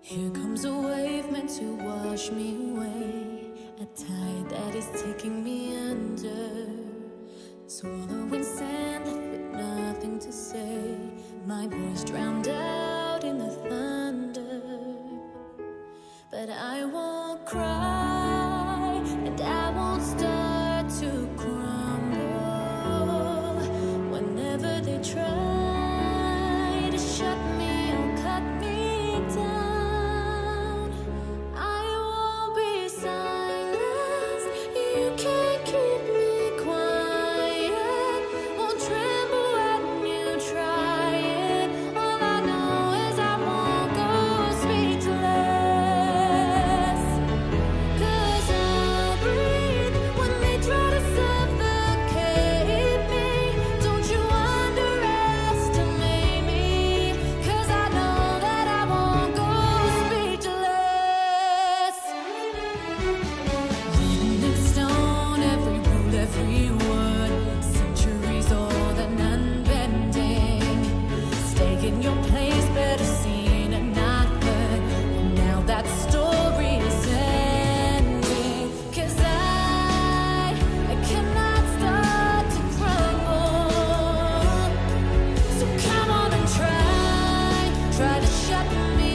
Here comes a wave meant to wash me away, a tide that is taking me under, swallowing sand left with nothing to say, my voice drowned out in the thunder. But I won't cry, and I won't start to crumble. Whenever they try to shut me or cut me down, I won't be silenced. You can't keep me quiet. Won't tremble when you try it. All I know is I won't go speechless. 'Cause I'll breathe when they try to suffocate me. Don't you underestimate me, 'cause I know that I won't go speechless. Written in stone, every rule, every word, centuries old and unbending. Stay in your place, better seen and not heard. Now that story is ending. 'Cause I cannot start to crumble. So come on and try to shut me